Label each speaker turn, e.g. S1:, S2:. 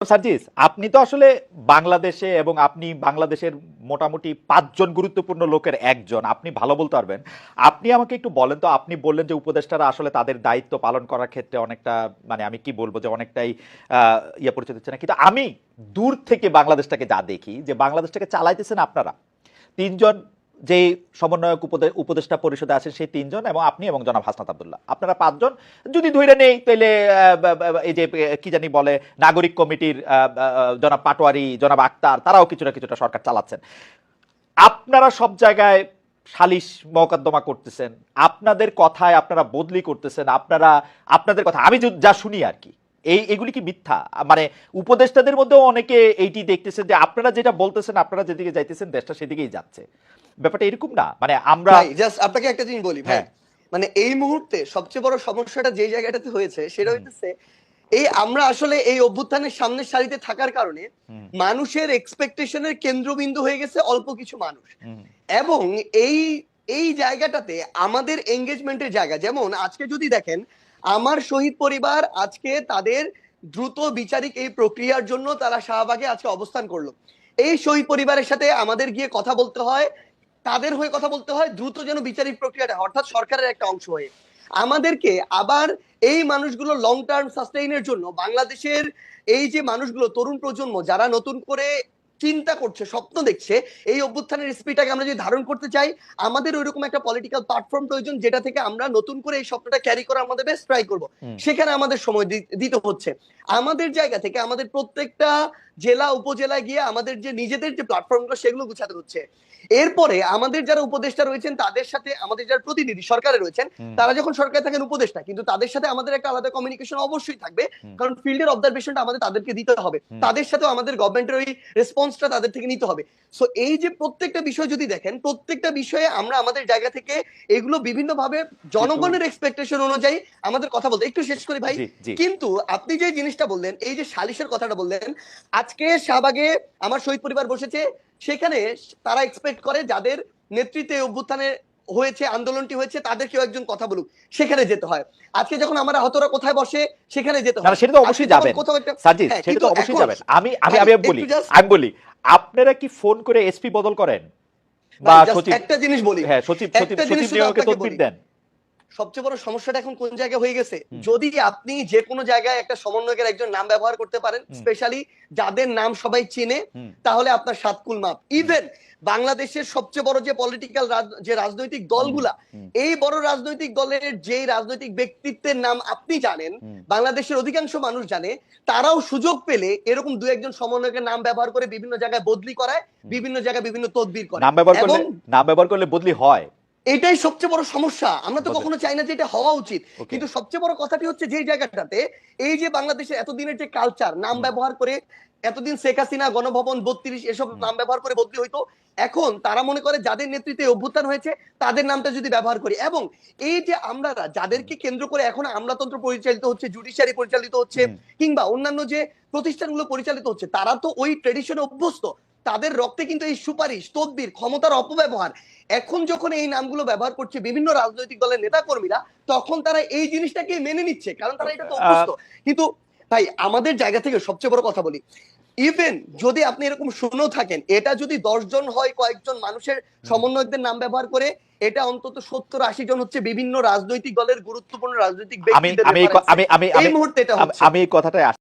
S1: সার্জিস, আপনি তো আসলে বাংলাদেশে এবং আপনি বাংলাদেশের মোটামুটি ৫ জন গুরুত্বপূর্ণ লোকের একজন। আপনি ভালো বলতে পারবেন। আপনি আমাকে একটু বলেন তো, আপনি বললেন যে উপদেষ্টারা আসলে তাদের দায়িত্ব পালন করার ক্ষেত্রে অনেকটা মানে আমি কি বলবো যে অনেকটাই পরিচয় দিচ্ছে না। কিন্তু আমি দূর থেকে বাংলাদেশটাকে যা দেখি যে বাংলাদেশটাকে চালাইতেছেন আপনারা। ৩ জন যে সমন্বয়ক উপদেষ্টা পরিষদে আছেন সেই ৩ জন এবং আপনি এবং জনাব হাসনাত আব্দুল্লাহ। আপনারা ৫ জন যদি ধইরা নেই তাইলে এই যে কি জানি বলে নাগরিক কমিটির জনাব পাটোয়ারি, জনাব আক্তার তারাও কিছুটা কিছুটা সরকার চালাচ্ছেন। আপনারা সব জায়গায় সালিশ মোকদ্দমা করতেছেন। আপনাদের কথায় আপনারা বদলি করতেছেন। আপনাদের কথা আমি যা শুনি আর কি। এগুলি কি মিথ্যা? মানে উপদেষ্টাদের মধ্যেও অনেকে এইটি দেখতেছেন যে আপনারা যেটা বলতেছেন, আপনারা যেদিকে যাইতেছেন দেশটা সেদিকেই যাচ্ছে। ব্যাপারটা এরকম না? মানে আমরা
S2: জাস্ট আপনাকে একটা জিনিস বলি ভাই, মানে এই মুহূর্তে সবচেয়ে বড় সমস্যাটা যে জায়গাটাতে হয়েছে সেটা হইতেছে এই আমরা আসলে এই অভ্যুত্থানের সামনের সারিতে থাকার কারণে মানুষের এক্সপেকটেশনের কেন্দ্রবিন্দু হয়ে গেছে অল্প কিছু মানুষ। এবং এই এই জায়গাটাতে আমাদের এঙ্গেজমেন্টের জায়গা, যেমন আজকে যদি দেখেন আমার শহীদ পরিবার আজকে তাদের দ্রুত বিচারিক এই প্রক্রিয়ার জন্য তারা শাহবাগে আজকে অবস্থান করলো। এই শহীদ পরিবারের সাথে আমাদের গিয়ে কথা বলতে হয়, তাদের হয়ে কথা বলতে হয় দ্রুত যেন বিচারিক প্রক্রিয়াটা, অর্থাৎ সরকারের একটা অংশ হয়ে আমাদেরকে আবার এই মানুষগুলো লং টার্ম সাস্টেইনের জন্য বাংলাদেশের এই যে মানুষগুলো তরুণ প্রজন্ম যারা নতুন করে চিন্তা করছে, স্বপ্ন দেখছে, এই অভ্যুত্থানের স্পিডটাকে আমরা যদি ধারণ করতে চাই আমাদের ওইরকম একটা পলিটিক্যাল প্ল্যাটফর্ম প্রয়োজন যেটা থেকে আমরা নতুন করে এই স্বপ্নটা ক্যারি করা আমাদের বেস্ট ট্রাই করব। সেখানে আমাদের সময় দিতে হচ্ছে। আমাদের জায়গা থেকে আমাদের প্রত্যেকটা জেলা উপজেলায় গিয়ে আমাদের যে নিজেদের যে প্ল্যাটফর্মগুলো সেগুলো গুছাতে হচ্ছে। এরপরে আমাদের যারা উপদেষ্টা রয়েছেন তাদের সাথে আমাদের যারা প্রতিনিধি সরকারে রয়েছেন তারা যখন সরকারে থাকেন উপদেষ্টা, কিন্তু তাদের সাথে আমাদের একটা আলাদা কমিউনিকেশন অবশ্যই থাকবে, কারণ ফিল্ডের অবজারভেশনটা আমাদের তাদেরকে দিতে হবে, তাদের সাথে আমাদের গভর্নমেন্টের ওই রেসপন্সটা তাদের থেকে নিতে হবে। সো এই যে প্রত্যেকটা বিষয় যদি দেখেন প্রত্যেকটা বিষয়ে আমরা আমাদের জায়গা থেকে এগুলো বিভিন্ন ভাবে জনগণের এক্সপেকটেশন অনুযায়ী আমাদের কথা বলতে একটু শেষ করি ভাই। কিন্তু আপনি যে জিনিসটা বললেন এই যে সালিশের কথাটা বললেন, আজকে শাহবাগে আমার শহীদ পরিবার বসেছে, সেখানে তারা এক্সপেক্ট করে যাদের নেতৃত্বে অভ্যুত্থানে হয়েছে আন্দোলনটি হয়েছে তাদের কেউ একজন কথা বলুক, সেখানে যেতে হয়। আজকে যখন আমরা আহতরা কোথায় বসে সেখানে যেতে হয়,
S1: সেটা তো অবশ্যই যাবেন সার্জিস, সেটা তো অবশ্যই যাবেন। আমি বলি আপনারা কি ফোন করে এসপি বদল করেন বা সচিব?
S2: একটা জিনিস বলি,
S1: হ্যাঁ, সচিব নিয়োগে তদবির দেন।
S2: সবচেয়ে বড় সমস্যাটা এখন কোন জায়গায় হয়ে গেছে, যদি আপনি যে কোনো জায়গায় একটা সমন্বয়কের একজন নাম ব্যবহার করতে পারেন, স্পেশালি যাদের নাম সবাই চিনে, তাহলে আপনার সাতকুল মাপ। ইভেন বাংলাদেশের সবচেয়ে বড় যে পলিটিক্যাল যে রাজনৈতিক দলগুলা, এই বড় রাজনৈতিক দলের যে রাজনৈতিক ব্যক্তিত্বের নাম আপনি জানেন, বাংলাদেশের অধিকাংশ মানুষ জানে, তারাও সুযোগ পেলে এরকম দু একজন সমন্বয়কের নাম ব্যবহার করে বিভিন্ন জায়গায় বদলি করায়, বিভিন্ন জায়গায় বিভিন্ন তদবির করে।
S1: নাম ব্যবহার করলে বদলি হয়,
S2: এটাই সবচেয়ে বড় সমস্যা। আমরা তো কখনো চাই না যে এটা হওয়া উচিত, কিন্তু সবচেয়ে বড় কথাটি হচ্ছে যে জায়গাটাতে এই যে বাংলাদেশের এতদিনের যে কালচার নাম ব্যবহার করে, এতদিন শেখ হাসিনা, গণভবন ৩২ এসব নাম ব্যবহার করে বদলি হইতো, এখন তারা মনে করে যাদের নেতৃত্বে অভ্যুত্থান হয়েছে তাদের নামটা যদি ব্যবহার করি, এবং এই যে আমরা যাদেরকে কেন্দ্র করে এখন আমলাতন্ত্র পরিচালিত হচ্ছে, জুডিশিয়ারি পরিচালিত হচ্ছে, কিংবা অন্যান্য যে প্রতিষ্ঠানগুলো পরিচালিত হচ্ছে, তারা তো ওই ট্রেডিশনে অভ্যস্ত, তাদের রক্তে কিন্তু এই সুপারিশ, তদবির, ক্ষমতার অপব্যবহার, এখন যখন এই নামগুলো ব্যবহার করছে বিভিন্ন রাজনৈতিক দলের নেতা কর্মীরা, তখন তারা এই জিনিসটাকে মেনে নিচ্ছে, কারণ তারা এটা তো অভ্যস্ত। কিন্তু ভাই আমাদের জায়গা থেকে সবচেয়ে বড় কথা বলি, ইভেন যদি আপনি এরকম শুনেও থাকেন, এটা যদি ১০ জন হয় কয়েকজন মানুষের সমন্বয়কদের নাম ব্যবহার করে, এটা অন্তত ৭০-৮০ জন হচ্ছে বিভিন্ন রাজনৈতিক দলের গুরুত্বপূর্ণ রাজনৈতিক ব্যক্তিদের। এই মুহূর্তে এটা হচ্ছে।
S1: আমি এই কথাটাই